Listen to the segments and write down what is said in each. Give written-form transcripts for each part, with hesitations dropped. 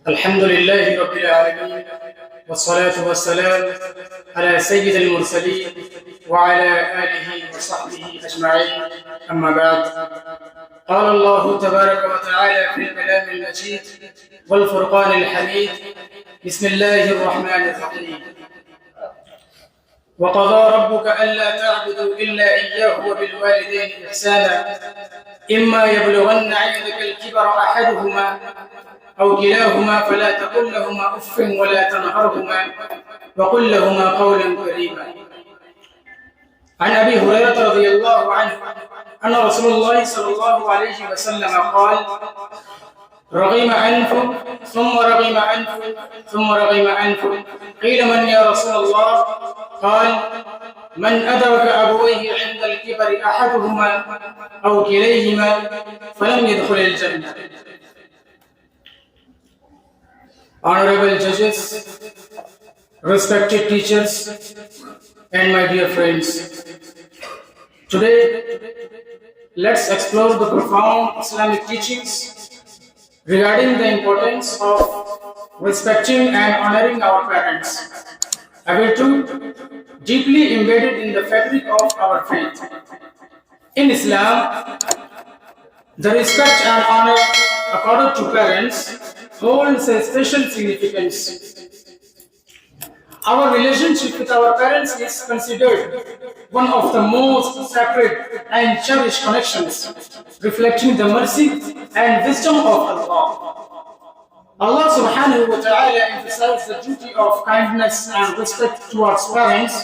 الحمد لله رب العالمين والصلاة والسلام على سيد المرسلين وعلى آله وصحبه أجمعين. أما بعد، قال الله تبارك وتعالى في الكلام المجيد والفرقان الحميد: بسم الله الرحمن الرحيم. وقضى ربك ألا تعبدوا إلا إياه وبالوالدين إحسانا إما يبلغن عندك الكبر أحدهما أو كلاهما فلا تقل لهما أف ولا تنهرهما وقل لهما قولا كريما. عن أبي هريرة رضي الله عنه أن رسول الله صلى الله عليه وسلم قال: رغم أنف ثم رغم أنف ثم رغم أنف، قيل: من يا رسول الله؟ قال: من أدرك أبويه عند الكبر أحدهما أو كليهما فلم يدخل الجنة. Honorable judges, respected teachers, and my dear friends, today let's explore the profound Islamic teachings regarding the importance of respecting and honoring our parents, a virtue deeply embedded in the fabric of our faith. In Islam, the respect and honor accorded to parents holds a special significance. Our relationship with our parents is considered one of the most sacred and cherished connections, reflecting the mercy and wisdom of Allah. Allah subhanahu wa ta'ala emphasized the duty of kindness and respect towards parents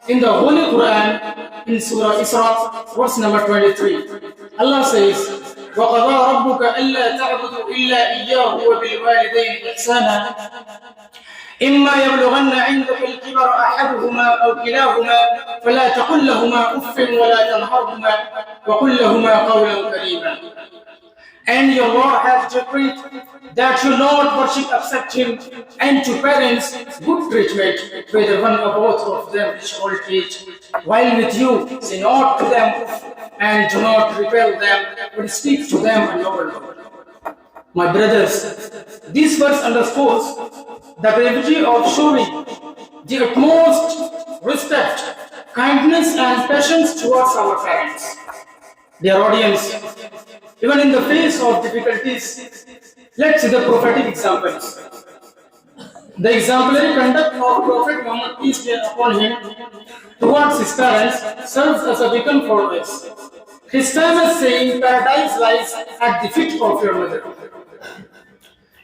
in the Holy Quran in Surah Isra, verse number 23. Allah says: وَقَضَى رَبُّكَ أَلَّا تَعْبُدُوا إِلَّا إِيَّاهُ وَبِالْوَالِدَيْنِ إِحْسَانًا إِمَّا يَبْلُغَنَّ عِندَكَ الْكِبَرَ أَحَدُهُمَا أَوْ كِلَاهُمَا فَلَا تَقُل لَّهُمَا أُفٍّ وَلَا تَنْهَرْهُمَا وَقُل لَّهُمَا قَوْلًا كَرِيمًا. And your Lord has decreed that you not worship except Him, and to parents good treatment, whether one or both of them reach old age. While with you, say not to them and do not repel them, but speak to them a noble word. My brothers, this verse underscores the gravity of showing the utmost respect, kindness, and patience towards our parents. Dear audience, even in the face of difficulties, let's see the prophetic examples. The exemplary conduct of Prophet Muhammad, peace be upon him, towards his parents serves as a beacon for us. His famous saying, "Paradise lies at the feet of your mother,"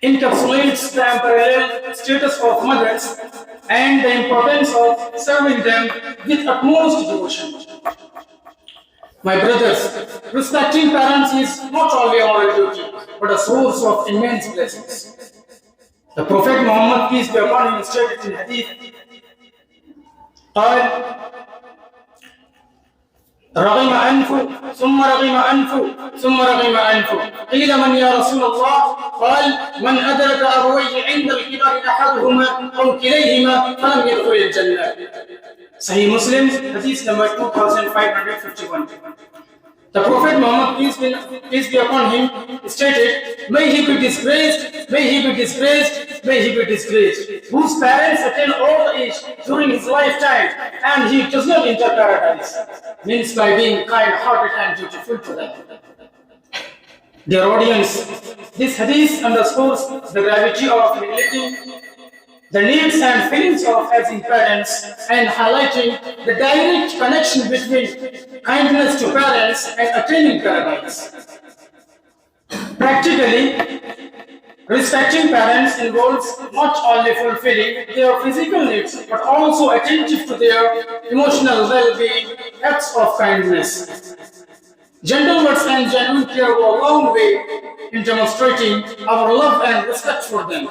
encapsulates the unparalleled status of mothers and the importance of serving them with utmost devotion. My brothers, respecting parents is not only a moral duty, but a source of immense blessings. The Prophet Muhammad, peace be upon him, stated in Hadith: قال: رغم أنف ثم رغم أنف ثم رغم أنف، قيل: من يا رسول الله؟ قال: من أدرك أبويه عند الكبر أحدهما أو كليهما فلم يدخل الجنة. Sahih Muslim, Hadith number 2551. The Prophet Muhammad, peace be upon him, stated: may he be disgraced, may he be disgraced, may he be disgraced, whose parents attain old age during his lifetime and he does not enter paradise. Means by being kind-hearted and dutiful to them. Dear audience, this hadith underscores the gravity of neglecting the needs and feelings of aging parents and highlighting the direct connection between kindness to parents and attaining paradise. Practically, respecting parents involves not only fulfilling their physical needs but also attentive to their emotional well-being, acts of kindness. Gentle words and genuine care go a long way in demonstrating our love and respect for them.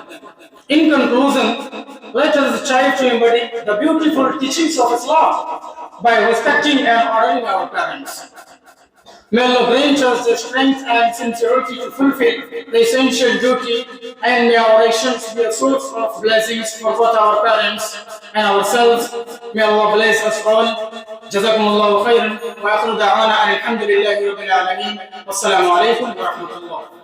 In conclusion, let us strive to embody the beautiful teachings of Islam by respecting and honoring our parents. May Allah grant us the strength and sincerity to fulfill the essential duty, and may our actions be a source of blessings for both our parents and ourselves. May Allah bless us all. Jazakumullahu khairan wa akhiru da'wana alhamdulillahi rabbil alamin. Wassalamu alaikum wa rahmatullah.